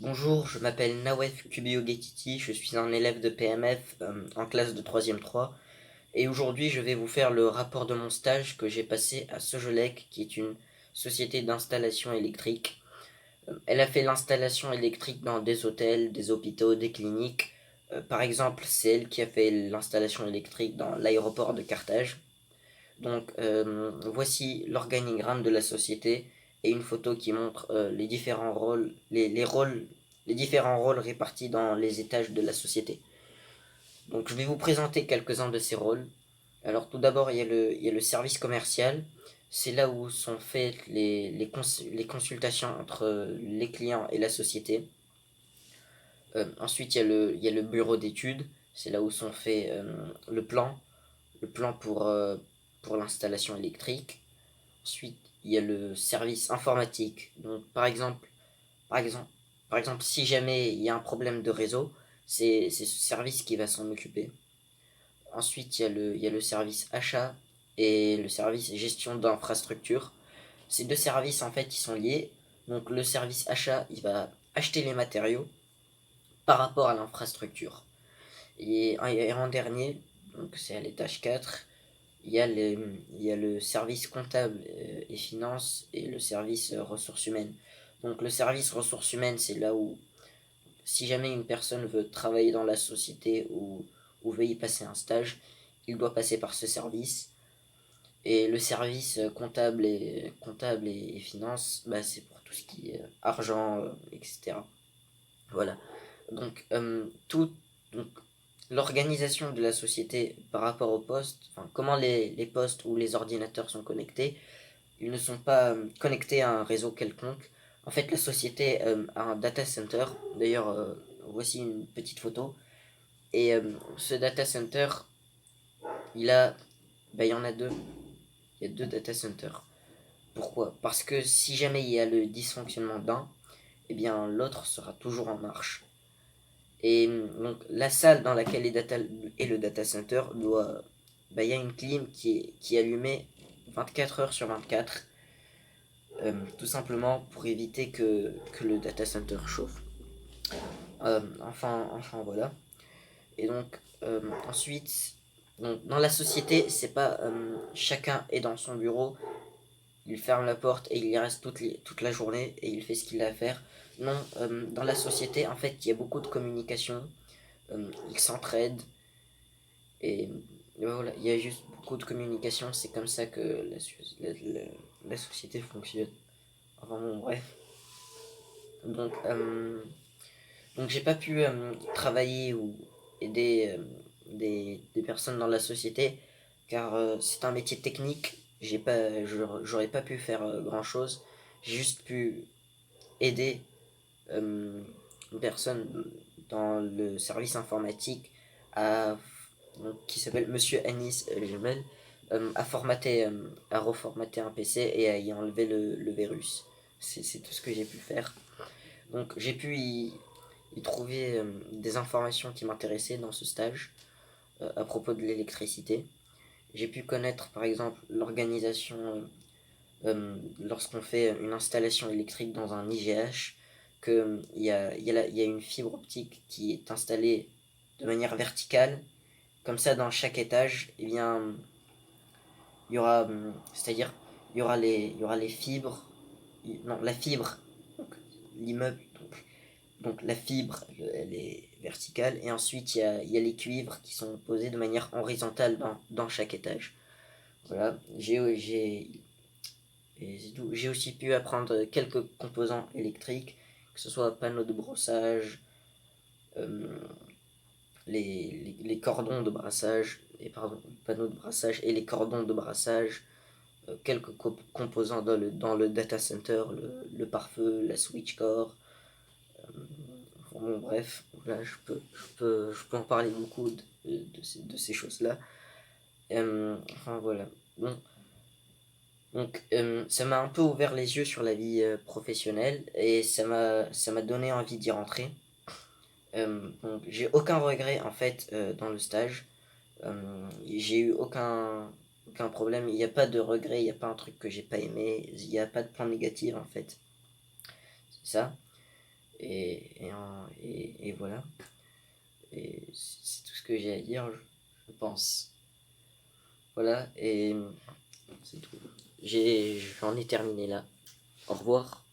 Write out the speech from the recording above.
Bonjour, je m'appelle Nawef Kubio-Getiti, je suis un élève de PMF en classe de 3e 3 et aujourd'hui je vais vous faire le rapport de mon stage que j'ai passé à Sogelec qui est une société d'installation électrique. Elle a fait l'installation électrique dans des hôtels, des hôpitaux, des cliniques. Par exemple, c'est elle qui a fait l'installation électrique dans l'aéroport de Carthage. Donc voici l'organigramme de la société et une photo qui montre les différents rôles, les différents rôles répartis dans les étages de la société. Donc je vais vous présenter quelques-uns de ces rôles. Alors tout d'abord il y a le service commercial. C'est là où sont faites les consultations entre les clients et la société. Ensuite il y a le bureau d'études. C'est là où sont faits le plan pour l'installation électrique. Ensuite, il y a le service informatique. Donc, par exemple, par exemple, si jamais il y a un problème de réseau, c'est ce service qui va s'en occuper. Ensuite, il y a le service achat et le service gestion d'infrastructure. Ces deux services, en fait, ils sont liés. Donc, le service achat, il va acheter les matériaux par rapport à l'infrastructure. Et en dernier, donc c'est à l'étage 4, il y a le service comptable et finance et le service ressources humaines. Donc le service ressources humaines, c'est là où si jamais une personne veut travailler dans la société ou veut y passer un stage, il doit passer par ce service. Et le service comptable et finance, bah, c'est pour tout ce qui est argent, etc. Voilà. Donc, donc l'organisation de la société par rapport aux postes, enfin, comment les postes ou les ordinateurs sont connectés, ils ne sont pas connectés à un réseau quelconque. En fait, la société a un data center. D'ailleurs, voici une petite photo. Et ce data center, il a, il y en a deux. Il y a deux data centers. Pourquoi? Parce que si jamais il y a le dysfonctionnement d'un, eh bien l'autre sera toujours en marche. Et donc la salle dans laquelle est le data center doit, il y a une clim qui est allumée 24 heures sur 24, tout simplement pour éviter que le data center chauffe. Enfin voilà. Et donc ensuite, donc, dans la société, c'est pas chacun est dans son bureau, il ferme la porte et il y reste toute la journée et il fait ce qu'il a à faire. Non, dans la société, en fait, il y a beaucoup de communication, ils s'entraident. Et voilà, il y a juste beaucoup de communication, c'est comme ça que la société fonctionne. Enfin bon, bref. Donc, j'ai pas pu travailler ou aider des personnes dans la société car c'est un métier technique. J'aurais pas pu faire grand chose. J'ai juste pu aider euh, une personne dans le service informatique à, qui s'appelle Monsieur Anis Gemel, à reformater un PC et à y enlever le virus. C'est tout ce que j'ai pu faire. Donc j'ai pu y trouver des informations qui m'intéressaient dans ce stage à propos de l'électricité. J'ai pu connaître par exemple l'organisation lorsqu'on fait une installation électrique dans un IGH, il y a une fibre optique qui est installée de manière verticale. Comme ça, dans chaque étage, eh bien, il y aura, c'est-à-dire, il y aura les fibres, non, la fibre, donc l'immeuble, donc la fibre, elle est verticale, et ensuite il y a les cuivres qui sont posés de manière horizontale dans chaque étage. Voilà, j'ai aussi pu apprendre quelques composants électriques, que ce soit panneaux de brossage, euh, les cordons de brassage, panneaux de brassage et les cordons de brassage, quelques composants dans le data center, le pare-feu, la switch core. Bon, bref, là, je peux en parler beaucoup de ces choses-là. Enfin voilà. Bon, donc ça m'a un peu ouvert les yeux sur la vie professionnelle et ça m'a donné envie d'y rentrer. Donc j'ai aucun regret en fait dans le stage. J'ai eu aucun problème. Il n'y a pas de regret, il n'y a pas un truc que j'ai pas aimé, il n'y a pas de point négatif en fait. C'est ça. Et et voilà. Et c'est tout ce que j'ai à dire, je pense. Voilà, et c'est tout. J'en ai terminé là. Au revoir.